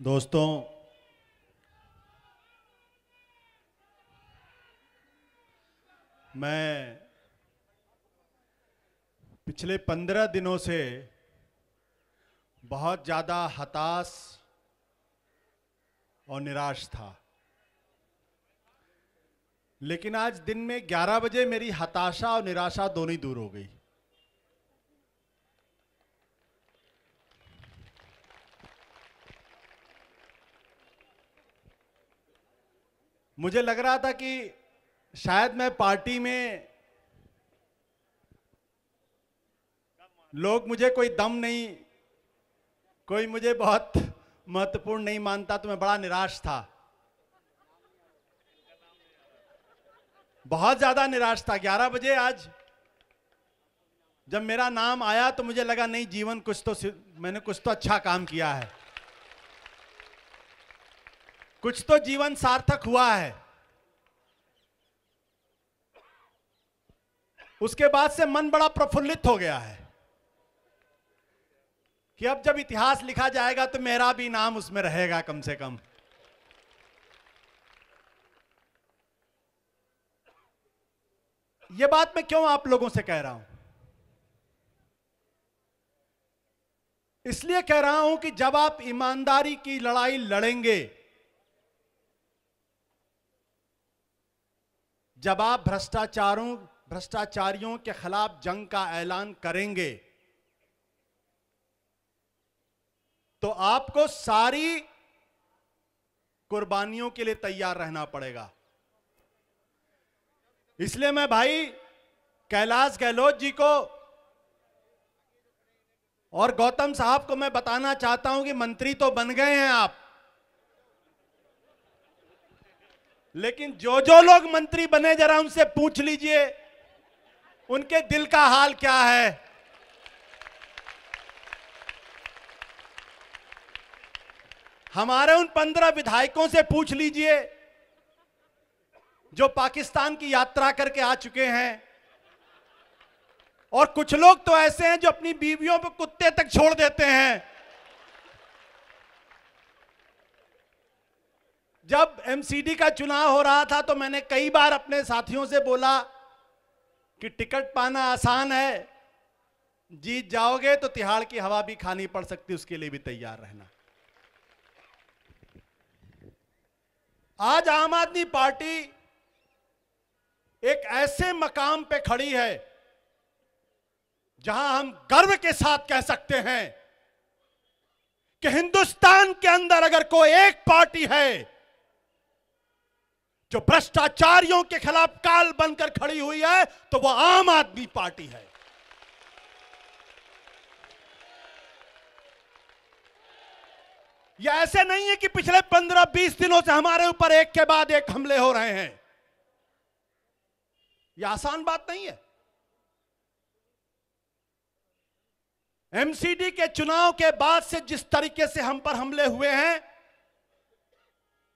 दोस्तों, मैं पिछले 15 दिनों से बहुत ज़्यादा हताश और निराश था। लेकिन आज दिन में 11 बजे मेरी हताशा और निराशा दोनों ही दूर हो गई। मुझे लग रहा था कि शायद मैं पार्टी में लोग मुझे कोई दम नहीं, कोई मुझे बहुत महत्वपूर्ण नहीं मानता, तो मैं बड़ा निराश था, बहुत ज्यादा निराश था। 11 बजे आज जब मेरा नाम आया तो मुझे लगा नहीं, जीवन मैंने कुछ तो अच्छा काम किया है, कुछ तो जीवन सार्थक हुआ है। उसके बाद से मन बड़ा प्रफुल्लित हो गया है कि अब जब इतिहास लिखा जाएगा तो मेरा भी नाम उसमें रहेगा कम से कम। यह बात मैं क्यों आप लोगों से कह रहा हूं? इसलिए कह रहा हूं कि जब आप ईमानदारी की लड़ाई लड़ेंगे, जब आप भ्रष्टाचारियों के खिलाफ जंग का ऐलान करेंगे, तो आपको सारी कुर्बानियों के लिए तैयार रहना पड़ेगा। इसलिए मैं भाई कैलाश गहलोत जी को और गौतम साहब को मैं बताना चाहता हूं कि मंत्री तो बन गए हैं आप, लेकिन जो जो लोग मंत्री बने जरा उनसे पूछ लीजिए उनके दिल का हाल क्या है। हमारे उन 15 विधायकों से पूछ लीजिए जो पाकिस्तान की यात्रा करके आ चुके हैं, और कुछ लोग तो ऐसे हैं जो अपनी बीवियों पे कुत्ते तक छोड़ देते हैं। जब एमसीडी का चुनाव हो रहा था तो मैंने कई बार अपने साथियों से बोला कि टिकट पाना आसान है, जीत जाओगे तो तिहाड़ की हवा भी खानी पड़ सकती, उसके लिए भी तैयार रहना। आज आम आदमी पार्टी एक ऐसे मकाम पे खड़ी है जहां हम गर्व के साथ कह सकते हैं कि हिंदुस्तान के अंदर अगर कोई एक पार्टी है जो भ्रष्टाचारियों के खिलाफ काल बनकर खड़ी हुई है तो वो आम आदमी पार्टी है। यह ऐसे नहीं है कि पिछले 15-20 दिनों से हमारे ऊपर एक के बाद एक हमले हो रहे हैं। यह आसान बात नहीं है। एमसीडी के चुनाव के बाद से जिस तरीके से हम पर हमले हुए हैं,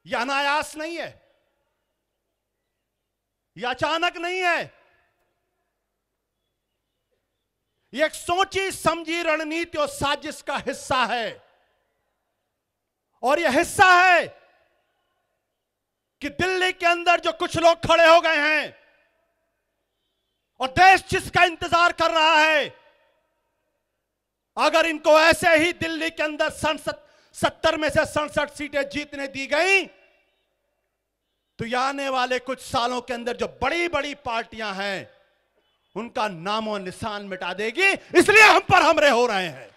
यह अनायास नहीं है, यह अचानक नहीं है। यह एक सोची समझी रणनीति और साजिश का हिस्सा है, और यह हिस्सा है कि दिल्ली के अंदर जो कुछ लोग खड़े हो गए हैं और देश जिसका इंतजार कर रहा है, अगर इनको ऐसे ही दिल्ली के अंदर 70 में से 67 सीटें जीतने दी गई तो ये आने वाले कुछ सालों के अंदर जो बड़ी बड़ी पार्टियां हैं उनका नामो निशान मिटा देगी। इसलिए हम पर हमले हो रहे हैं,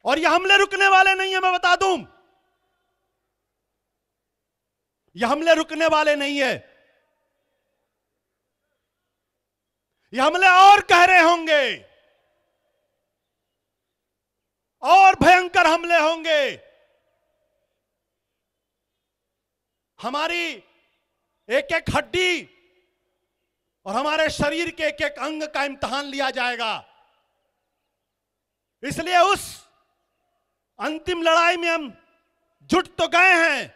और ये हमले रुकने वाले नहीं है। मैं बता दूं, ये हमले रुकने वाले नहीं है। ये हमले और गहरे होंगे, और भयंकर हमले होंगे। हमारी एक एक हड्डी और हमारे शरीर के एक एक अंग का इम्तिहान लिया जाएगा। इसलिए उस अंतिम लड़ाई में हम जुट तो गए हैं,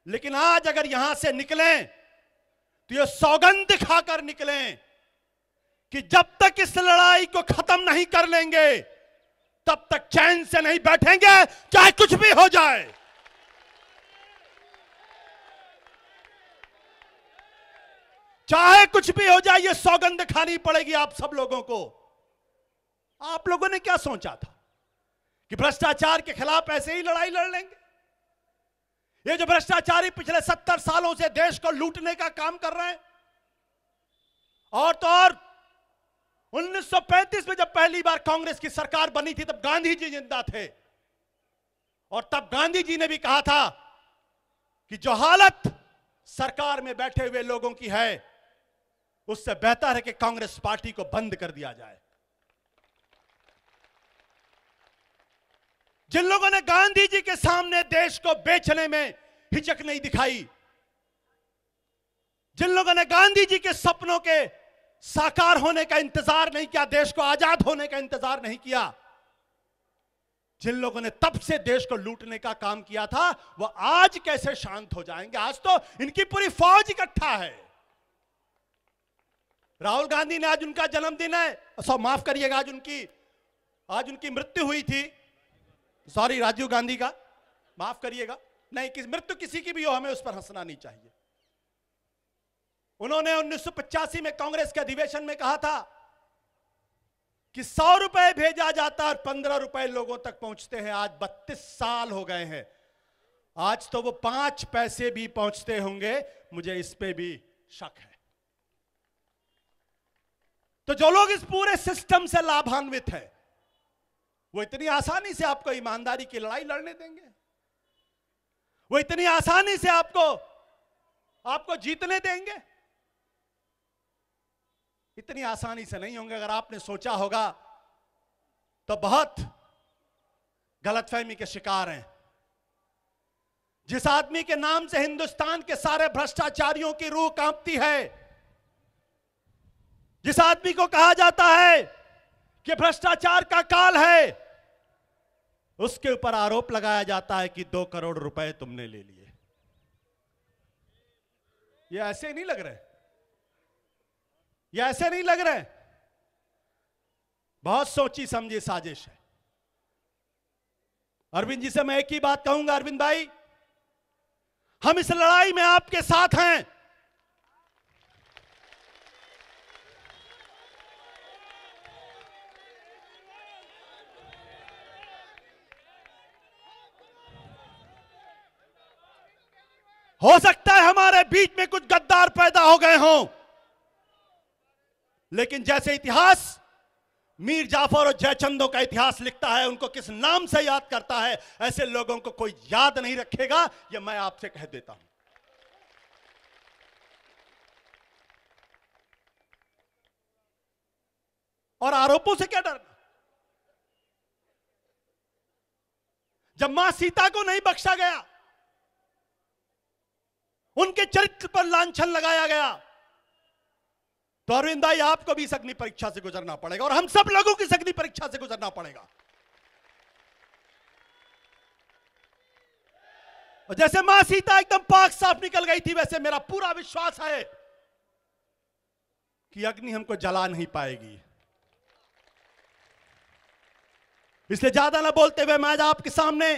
लेकिन आज अगर यहां से निकलें तो ये सौगंध दिखाकर निकलें कि जब तक इस लड़ाई को खत्म नहीं कर लेंगे तब तक चैन से नहीं बैठेंगे, चाहे कुछ भी हो जाए। चाहे कुछ भी हो जाए, ये सौगंध खानी पड़ेगी आप सब लोगों को। आप लोगों ने क्या सोचा था कि भ्रष्टाचार के खिलाफ ऐसे ही लड़ाई लड़ लेंगे? ये जो भ्रष्टाचारी पिछले 70 सालों से देश को लूटने का काम कर रहे हैं, और तो और 1935 में जब पहली बार कांग्रेस की सरकार बनी थी, तब गांधी जी जिंदा थे, और तब गांधी जी ने भी कहा था कि जो हालत सरकार में बैठे हुए लोगों की है, उससे बेहतर है कि कांग्रेस पार्टी को बंद कर दिया जाए। जिन लोगों ने गांधी जी के सामने देश को बेचने में हिचक नहीं दिखाई, जिन लोगों ने गांधी जी के सपनों के साकार होने का इंतजार नहीं किया, देश को आजाद होने का इंतजार नहीं किया, जिन लोगों ने तब से देश को लूटने का काम किया था, वो आज कैसे शांत हो जाएंगे? आज तो इनकी पूरी फौज इकट्ठा है। राहुल गांधी ने, आज उनका जन्मदिन है, माफ करिएगा, आज उनकी मृत्यु हुई थी। सॉरी, राजीव गांधी का, माफ करिएगा। नहीं, मृत्यु किसी की भी हो, हमें उस पर हंसना नहीं चाहिए। उन्होंने 1985 में कांग्रेस के अधिवेशन में कहा था कि 100 रुपए भेजा जाता और 15 रुपए लोगों तक पहुंचते हैं। आज 32 साल हो गए हैं, आज तो वो 5 पैसे भी पहुंचते होंगे, मुझे इस पे भी शक है। तो जो लोग इस पूरे सिस्टम से लाभान्वित हैं, वो इतनी आसानी से आपको ईमानदारी की लड़ाई लड़ने देंगे? वो इतनी आसानी से आपको जीतने देंगे? इतनी आसानी से नहीं होंगे। अगर आपने सोचा होगा तो बहुत गलतफहमी के शिकार हैं। जिस आदमी के नाम से हिंदुस्तान के सारे भ्रष्टाचारियों की रूह कांपती है, जिस आदमी को कहा जाता है कि भ्रष्टाचार का काल है, उसके ऊपर आरोप लगाया जाता है कि 2 करोड़ रुपए तुमने ले लिए। ये ऐसे नहीं लग रहे, ये ऐसे नहीं लग रहे। बहुत सोची समझी साजिश है। अरविंद जी से मैं एक ही बात कहूंगा, अरविंद भाई, हम इस लड़ाई में आपके साथ हैं। हो सकता है हमारे बीच में कुछ गद्दार पैदा हो गए हों, लेकिन जैसे इतिहास मीर जाफर और जयचंदों का इतिहास लिखता है, उनको किस नाम से याद करता है, ऐसे लोगों को कोई याद नहीं रखेगा। ये मैं आपसे कह देता हूं। और आरोपों से क्या डरना? जब मां सीता को नहीं बख्शा गया, उनके चरित्र पर लांछन लगाया गया, तो अरविंद भाई आपको भी इस अग्नि परीक्षा से गुजरना पड़ेगा, और हम सब लोगों की इस अग्नि परीक्षा से गुजरना पड़ेगा। और जैसे मां सीता एकदम पाक साफ निकल गई थी, वैसे मेरा पूरा विश्वास है कि अग्नि हमको जला नहीं पाएगी। इसलिए ज्यादा ना बोलते हुए मैं आज आपके सामने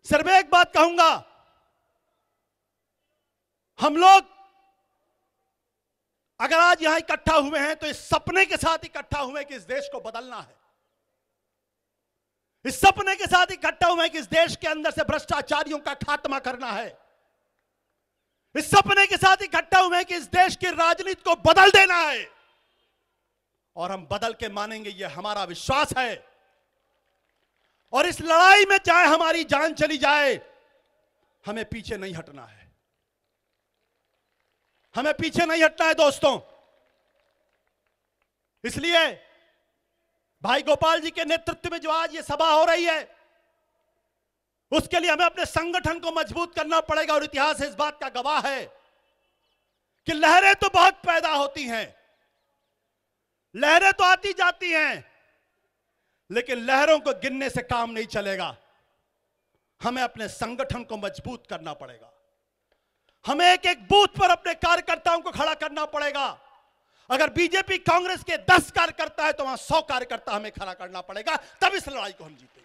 सिर्फ एक बात कहूंगा। हम लोग अगर आज यहां इकट्ठा हुए हैं तो इस सपने के साथ इकट्ठा हुए कि इस देश को बदलना है। इस सपने के साथ इकट्ठा हुए कि इस देश के अंदर से भ्रष्टाचारियों का खात्मा करना है। इस सपने के साथ इकट्ठा हुए कि इस देश की राजनीति को बदल देना है, और हम बदल के मानेंगे, यह हमारा विश्वास है। और इस लड़ाई में चाहे हमारी जान चली जाए, हमें पीछे नहीं हटना है। हमें पीछे नहीं हटना है दोस्तों। इसलिए भाई गोपाल जी के नेतृत्व में जो आज ये सभा हो रही है, उसके लिए हमें अपने संगठन को मजबूत करना पड़ेगा। और इतिहास इस बात का गवाह है कि लहरें तो बहुत पैदा होती हैं, लहरें तो आती जाती हैं, लेकिन लहरों को गिनने से काम नहीं चलेगा। हमें अपने संगठन को मजबूत करना पड़ेगा। हमें एक एक बूथ पर अपने कार्यकर्ताओं को खड़ा करना पड़ेगा। अगर बीजेपी कांग्रेस के 10 कार्यकर्ता है तो वहां 100 कार्यकर्ता हमें खड़ा करना पड़ेगा, तब इस लड़ाई को हम जीतेंगे।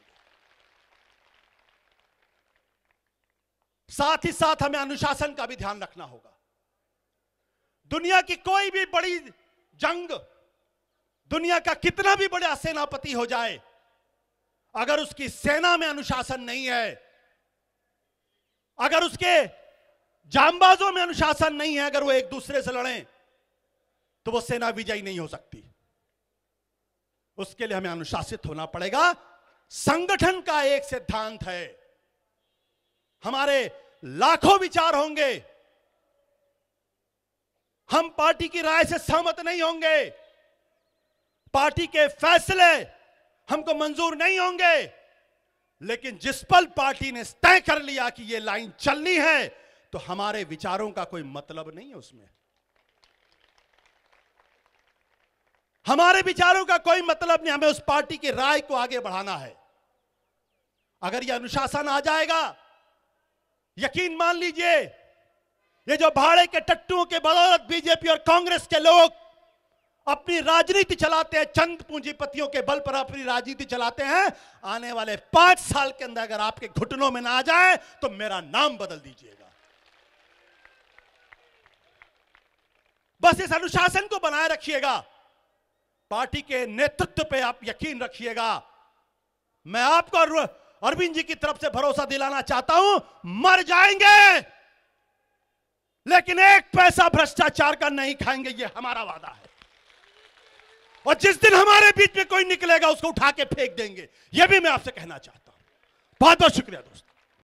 साथ ही साथ हमें अनुशासन का भी ध्यान रखना होगा। दुनिया की कोई भी बड़ी जंग, दुनिया का कितना भी बड़ा सेनापति हो जाए, अगर उसकी सेना में अनुशासन नहीं है, अगर उसके जांबाजों में अनुशासन नहीं है, अगर वो एक दूसरे से लड़ें तो वो सेना विजयी नहीं हो सकती। उसके लिए हमें अनुशासित होना पड़ेगा। संगठन का एक सिद्धांत है, हमारे लाखों विचार होंगे, हम पार्टी की राय से सहमत नहीं होंगे, पार्टी के फैसले हमको मंजूर नहीं होंगे, लेकिन जिस पल पार्टी ने तय कर लिया कि ये लाइन चलनी है तो हमारे विचारों का कोई मतलब नहीं है उसमें, हमारे विचारों का कोई मतलब नहीं। हमें उस पार्टी की राय को आगे बढ़ाना है। अगर यह अनुशासन आ जाएगा, यकीन मान लीजिए, ये जो भाड़े के टट्टुओं के बदौलत बीजेपी और कांग्रेस के लोग अपनी राजनीति चलाते हैं, चंद पूंजीपतियों के बल पर अपनी राजनीति चलाते हैं, आने वाले 5 साल के अंदर अगर आपके घुटनों में ना आ जाए तो मेरा नाम बदल दीजिएगा। बस इस अनुशासन को बनाए रखिएगा, पार्टी के नेतृत्व पे आप यकीन रखिएगा। मैं आपको अरविंद जी की तरफ से भरोसा दिलाना चाहता हूं, मर जाएंगे लेकिन एक पैसा भ्रष्टाचार का नहीं खाएंगे, यह हमारा वादा है। और जिस दिन हमारे बीच में कोई निकलेगा उसको उठा के फेंक देंगे, यह भी मैं आपसे कहना चाहता हूं। बहुत बहुत शुक्रिया दोस्तों।